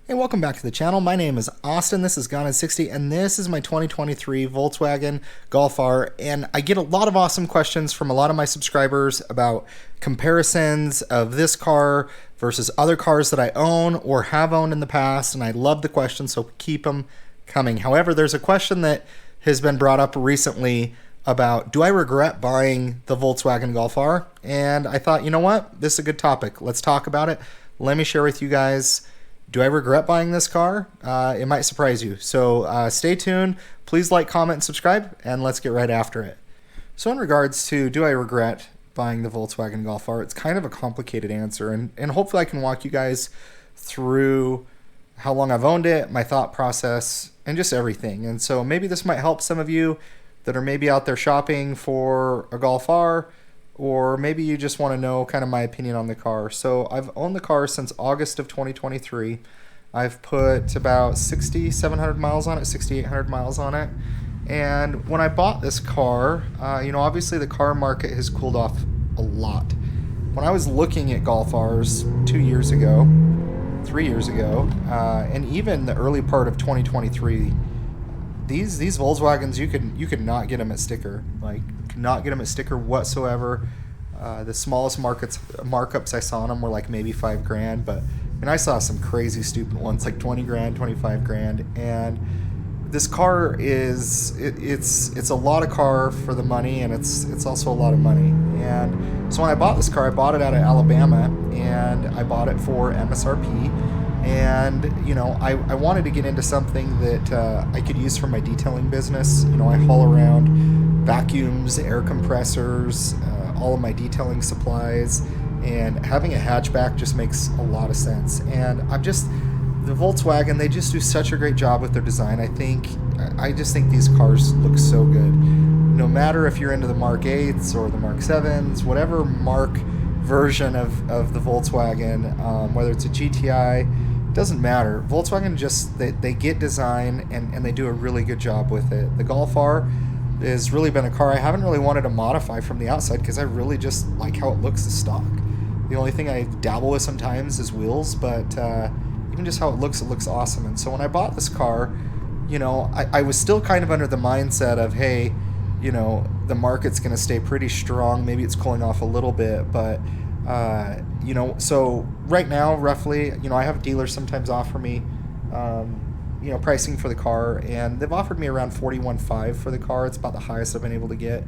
Hey, welcome back to the channel. My name is Austin. This is Gone in 60, and this is my 2023 Volkswagen Golf R. And I get a lot of awesome questions from a lot of my subscribers about comparisons of this car versus other cars that I own or have owned in the past, and I love the questions, so keep them coming. However, there's a question that has been brought up recently about, do I regret buying the Volkswagen Golf R? And I thought, you know what? This is a good topic. Let's talk about it. Let me share with you guys, do I regret buying this car? It might surprise you. So stay tuned. Please like, comment, and subscribe, and let's get right after it. So in regards to, do I regret buying the Volkswagen Golf R? It's kind of a complicated answer, and hopefully I can walk you guys through how long I've owned it, my thought process, and just everything. And so maybe this might help some of you that are maybe out there shopping for a Golf R, or maybe you just want to know kind of my opinion on the car. So I've owned the car since August of 2023. I've put about 6,700 miles on it, 6,800 miles on it. And when I bought this car, obviously the car market has cooled off a lot. When I was looking at Golf Rs 2 years ago, 3 years ago, and even the early part of 2023, these Volkswagens, you could not get them at sticker, not get them at sticker whatsoever. The smallest markups I saw on them were like maybe $5,000, but I saw some crazy stupid ones like 20 grand, 25 grand. And this car it's a lot of car for the money, and it's also a lot of money. And so when I bought this car, I bought it out of Alabama, and I bought it for MSRP. And I wanted to get into something that I could use for my detailing business. I haul around vacuums, air compressors, all of my detailing supplies, and having a hatchback just makes a lot of sense. And the Volkswagen, they just do such a great job with their design. I just think these cars look so good. No matter if you're into the Mark 8s or the Mark 7s, whatever Mark version of the Volkswagen, whether it's a GTI, doesn't matter. Volkswagen they get design, and they do a really good job with it. The Golf R has really been a car I haven't really wanted to modify from the outside, because I really just like how it looks as stock. The only thing I dabble with sometimes is wheels, but even just how it looks awesome. And so when I bought this car, I was still kind of under the mindset of, hey, the market's going to stay pretty strong. Maybe it's cooling off a little bit, but so right now, roughly, I have dealers sometimes offer me, pricing for the car, and they've offered me around $41,500 for the car. It's about the highest I've been able to get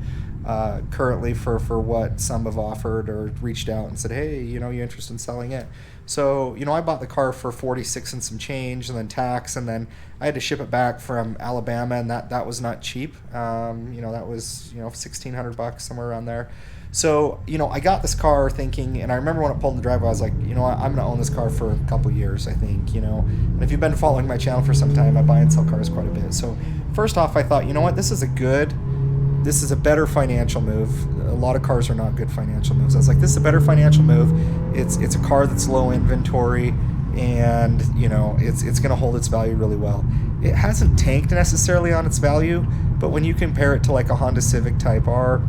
currently for what some have offered or reached out and said, hey, you interested in selling it? So, I bought the car for $46,000 and some change, and then tax, and then I had to ship it back from Alabama, and that was not cheap. That was, $1,600, somewhere around there. So, I got this car thinking, and I remember when it pulled in the driveway, I was like, I'm going to own this car for a couple years, I think, And if you've been following my channel for some time, I buy and sell cars quite a bit. So, first off, I thought, this is a better financial move. A lot of cars are not good financial moves. I was like, this is a better financial move. It's a car that's low inventory, and, it's going to hold its value really well. It hasn't tanked necessarily on its value, but when you compare it to like a Honda Civic Type R,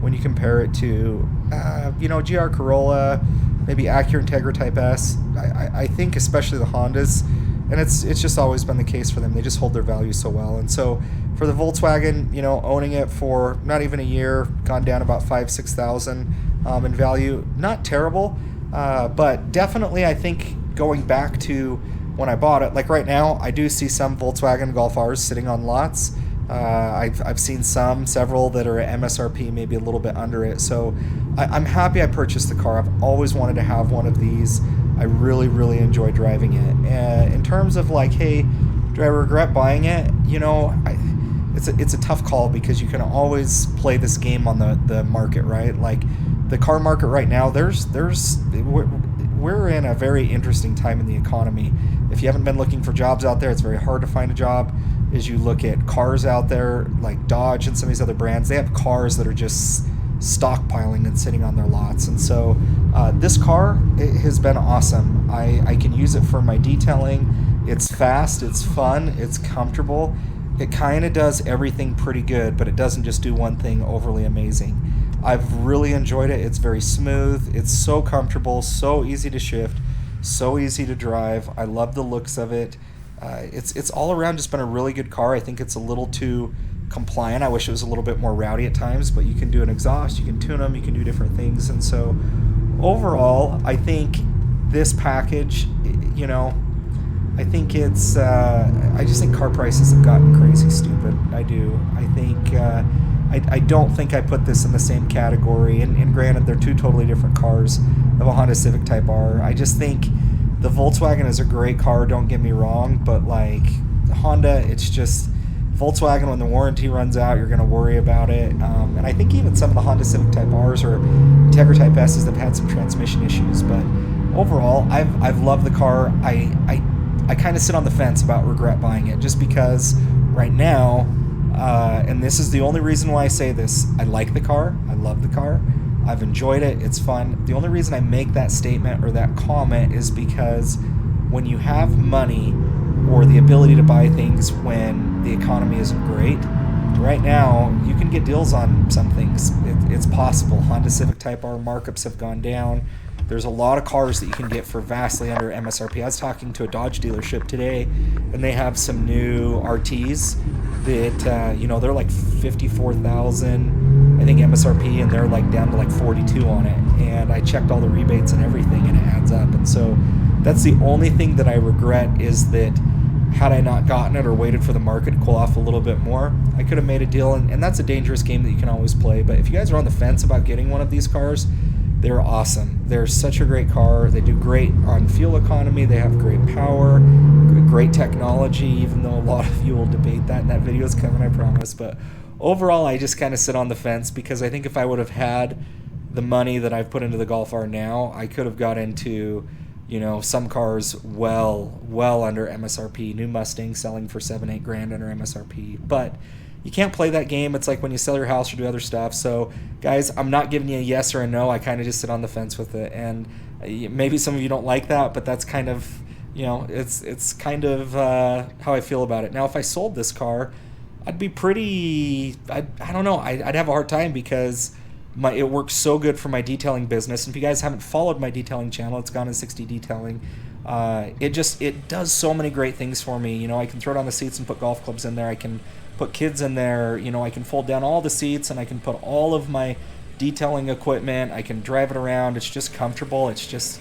when you compare it to, GR Corolla, maybe Acura Integra Type S, I think especially the Hondas, and it's just always been the case for them. They just hold their value so well. And so for the Volkswagen, owning it for not even a year, gone down about $5,000-6,000 in value. Not terrible, but definitely I think going back to when I bought it, like right now, I do see some Volkswagen Golf Rs sitting on lots. I've seen several that are at MSRP, maybe a little bit under it. So I'm happy I purchased the car. I've always wanted to have one of these. I really, really enjoy driving it. And in terms of like, hey, do I regret buying it? It's a tough call, because you can always play this game on the market, right? Like the car market right now, we're in a very interesting time in the economy. If you haven't been looking for jobs out there, it's very hard to find a job. As you look at cars out there, like Dodge and some of these other brands, they have cars that are just stockpiling and sitting on their lots. And so this car, it has been awesome. I can use it for my detailing. It's fast, it's fun, it's comfortable. It kind of does everything pretty good, but it doesn't just do one thing overly amazing. I've really enjoyed it. It's very smooth. It's so comfortable, so easy to shift. so easy to drive. I love the looks of it. It's all around just been a really good car. I think it's a little too compliant. I wish it was a little bit more rowdy at times, but you can do an exhaust, you can tune them, you can do different things. And so overall, I think this package, you know, I think it's, I just think car prices have gotten crazy stupid. I do. I think, I don't think I put this in the same category. And granted, they're two totally different cars of a Honda Civic Type R. I just think the Volkswagen is a great car, don't get me wrong, but like Honda, it's just, Volkswagen, when the warranty runs out, you're going to worry about it. And I think even some of the Honda Civic Type Rs or Integra Type S's have had some transmission issues. But overall, I've loved the car. I kind of sit on the fence about regret buying it, just because right now, and this is the only reason why I say this, I like the car. I love the car. I've enjoyed it. It's fun. The only reason I make that statement or that comment is because when you have money or the ability to buy things when the economy isn't great, right now you can get deals on some things. It's possible. Honda Civic Type R markups have gone down. There's a lot of cars that you can get for vastly under MSRP. I was talking to a Dodge dealership today, and they have some new RTs that, you know, they're like 54,000, I think, MSRP, and they're like down to like 42 on it. And I checked all the rebates and everything, and it adds up. And so that's the only thing that I regret, is that had I not gotten it or waited for the market to cool off a little bit more, I could have made a deal. And that's a dangerous game that you can always play. But if you guys are on the fence about getting one of these cars, they're awesome. They're such a great car. They do great on fuel economy. They have great power, great technology, even though a lot of you will debate that, and that video is coming, I promise. But overall, I just kind of sit on the fence, because I think if I would have had the money that I've put into the Golf R now, I could have got into, you know, some cars well under MSRP. New Mustang selling for $7-8 grand under MSRP. But you can't play that game. It's like when you sell your house or do other stuff. So, guys, I'm not giving you a yes or a no. I kind of just sit on the fence with it. And maybe some of you don't like that, but that's kind of, you know, it's kind of how I feel about it. Now, if I sold this car, I'd be pretty, I don't know, I'd have a hard time, because it works so good for my detailing business. And if you guys haven't followed my detailing channel, it's Gone in 60 Detailing. It does so many great things for me. You know, I can throw it on the seats and put golf clubs in there. I can put kids in there. You know, I can fold down all the seats, and I can put all of my detailing equipment. I can drive it around. It's just comfortable. It's just,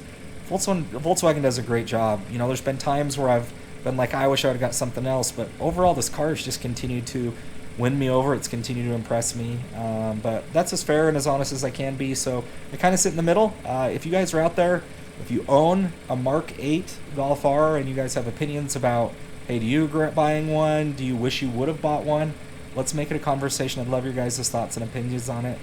Volkswagen does a great job. You know, there's been times where I've been like, I wish I would have got something else. But overall, this car has just continued to win me over. It's continued to impress me. But that's as fair and as honest as I can be. So I kind of sit in the middle. If you guys are out there, if you own a Mark 8 Golf R and you guys have opinions about, hey, do you regret buying one? Do you wish you would have bought one? Let's make it a conversation. I'd love your guys' thoughts and opinions on it.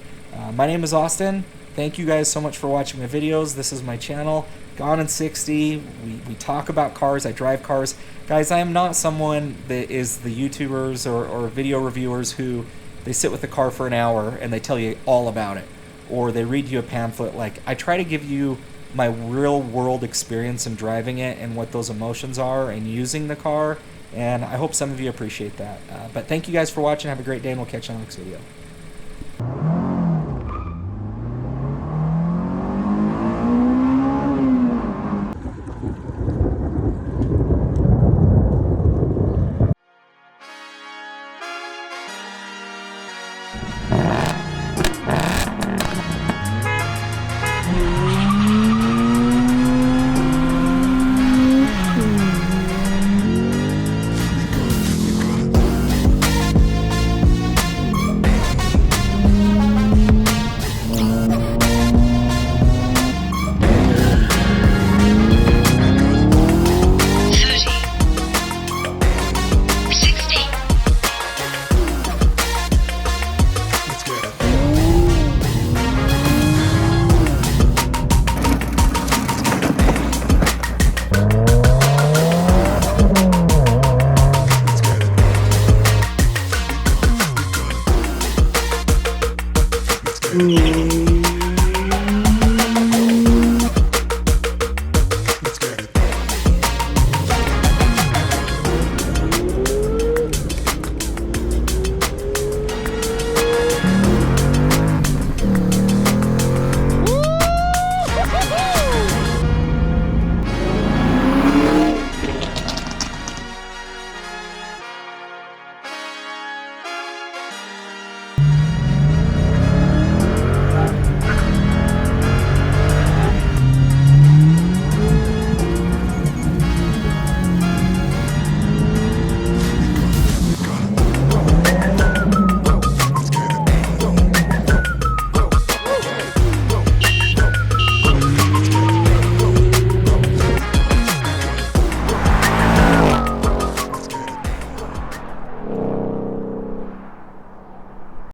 My name is Austin. Thank you guys so much for watching my videos. This is my channel, Gone in 60. We talk about cars. I drive cars. Guys, I am not someone that is the YouTubers or video reviewers who they sit with the car for an hour and they tell you all about it, or they read you a pamphlet. Like, I try to give you my real world experience in driving it and what those emotions are and using the car, and I hope some of you appreciate that. But thank you guys for watching. Have a great day, and we'll catch you on the next video.